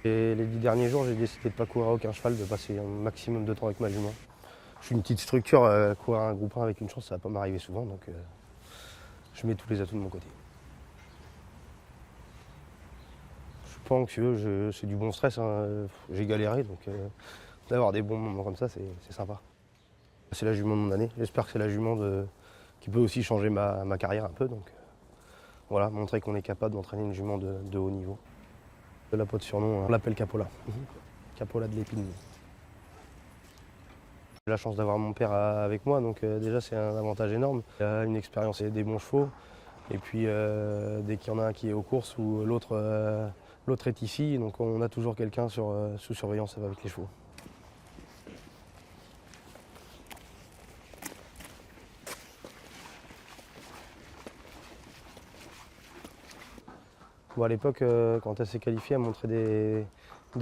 Et les 10 derniers jours, j'ai décidé de ne pas courir aucun cheval, de passer un maximum de temps avec ma jument. Je suis une petite structure, courir un groupe 1 avec une chance, ça va pas m'arriver souvent, donc je mets tous les atouts de mon côté. Je suis pas anxieux, c'est du bon stress, hein. J'ai galéré, donc d'avoir des bons moments comme ça, c'est sympa. C'est la jument de mon année, j'espère que c'est la jument qui peut aussi changer ma carrière un peu, donc voilà, montrer qu'on est capable d'entraîner une jument de haut niveau. La peau de surnom, on l'appelle Capola. Capola de l'Épine. J'ai la chance d'avoir mon père avec moi, donc déjà c'est un avantage énorme. Il a une expérience et des bons chevaux. Et puis dès qu'il y en a un qui est aux courses ou l'autre est ici, donc on a toujours quelqu'un sous surveillance avec les chevaux. Bon, à l'époque, quand elle s'est qualifiée, elle montrait de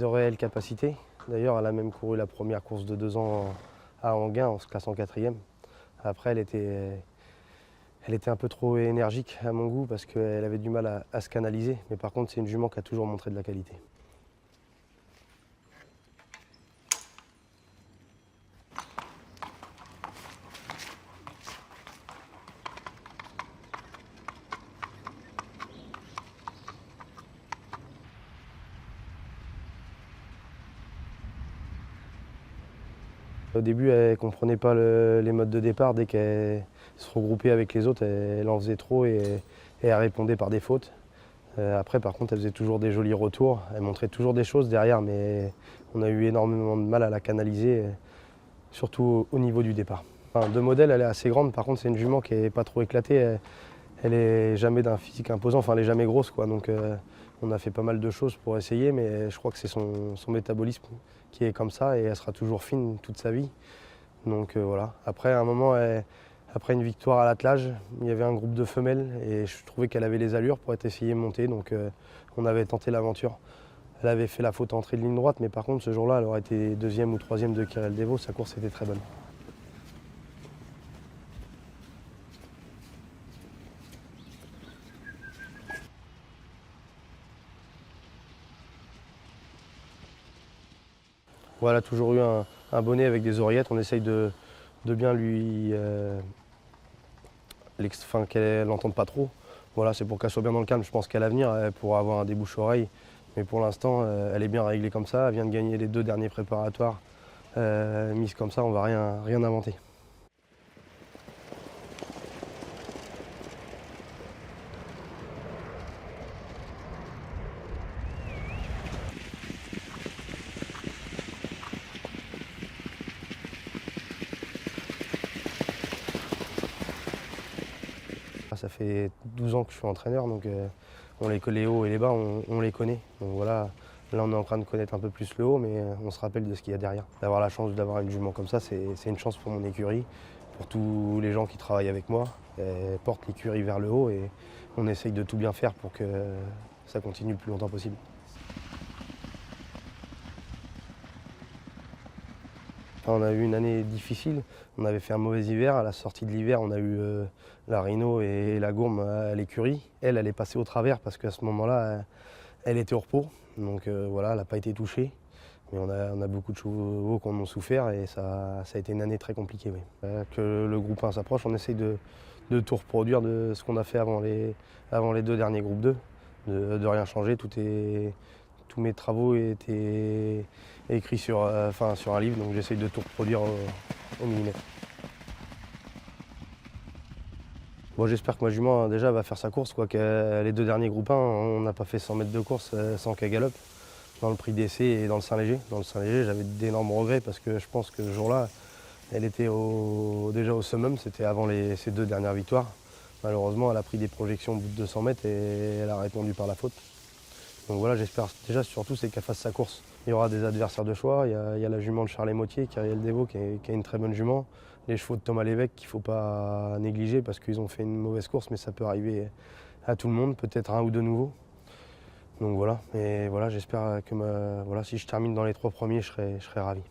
réelles capacités. D'ailleurs, elle a même couru la première course de 2 ans à Enghien en se classant 4e. Après, elle était un peu trop énergique à mon goût parce qu'elle avait du mal à se canaliser. Mais par contre, c'est une jument qui a toujours montré de la qualité. Au début, elle ne comprenait pas les modes de départ. Dès qu'elle se regroupait avec les autres, elle en faisait trop et elle répondait par des fautes. Après, par contre, elle faisait toujours des jolis retours. Elle montrait toujours des choses derrière, mais on a eu énormément de mal à la canaliser, surtout au niveau du départ. Enfin, de modèle, elle est assez grande. Par contre, c'est une jument qui n'est pas trop éclatée. Elle est jamais d'un physique imposant. Enfin, elle n'est jamais grosse, quoi. Donc, on a fait pas mal de choses pour essayer, mais je crois que c'est son métabolisme qui est comme ça et elle sera toujours fine toute sa vie. Donc voilà. Après, à un moment, après une victoire à l'attelage, il y avait un groupe de femelles et je trouvais qu'elle avait les allures pour être essayée monter. Donc on avait tenté l'aventure. Elle avait fait la faute entrée de ligne droite, mais par contre, ce jour-là, elle aurait été 2e ou 3e de Kirel Devaux. Sa course était très bonne. Voilà, toujours eu un bonnet avec des oreillettes. On essaye de bien lui. Qu'elle n'entende pas trop. Voilà, c'est pour qu'elle soit bien dans le calme. Je pense qu'à l'avenir, elle pourra avoir un débouche-oreille. Mais pour l'instant, elle est bien réglée comme ça. Elle vient de gagner les 2 derniers préparatoires. Mise comme ça, on ne va rien inventer. Ça fait 12 ans que je suis entraîneur, donc les hauts et les bas, on les connaît. Donc voilà, là on est en train de connaître un peu plus le haut, mais on se rappelle de ce qu'il y a derrière. D'avoir la chance d'avoir une jument comme ça, c'est une chance pour mon écurie, pour tous les gens qui travaillent avec moi. Elle porte l'écurie vers le haut et on essaye de tout bien faire pour que ça continue le plus longtemps possible. On a eu une année difficile, on avait fait un mauvais hiver. À la sortie de l'hiver, on a eu la rhino et la gourme à l'écurie. Elle est passée au travers parce qu'à ce moment-là, elle était au repos. Donc voilà, elle n'a pas été touchée. Mais on a beaucoup de chevaux qui en ont souffert et ça a été une année très compliquée. Oui. Que le groupe 1 s'approche, on essaye de tout reproduire de ce qu'on a fait avant les 2 derniers groupes 2, de rien changer. Tous mes travaux étaient écrits sur un livre, donc j'essaye de tout reproduire au millimètre. Bon, j'espère que ma jument déjà va faire sa course, quoi, que les 2 derniers groupes 1, on n'a pas fait 100 mètres de course sans qu'elle galope dans le prix d'essai et dans le Saint-Léger. Dans le Saint-Léger, j'avais d'énormes regrets parce que je pense que ce jour-là, elle était déjà au summum, c'était avant ses 2 dernières victoires. Malheureusement, elle a pris des projections au bout de 200 mètres et elle a répondu par la faute. Donc voilà, j'espère déjà surtout c'est qu'elle fasse sa course. Il y aura des adversaires de choix, il y a la jument de Charles Motier, Kyriel Devaux, qui est une très bonne jument. Les chevaux de Thomas Lévesque qu'il ne faut pas négliger parce qu'ils ont fait une mauvaise course, mais ça peut arriver à tout le monde, peut-être un ou 2 nouveaux. Donc voilà, et voilà, j'espère que si je termine dans les 3 premiers, je serai ravi.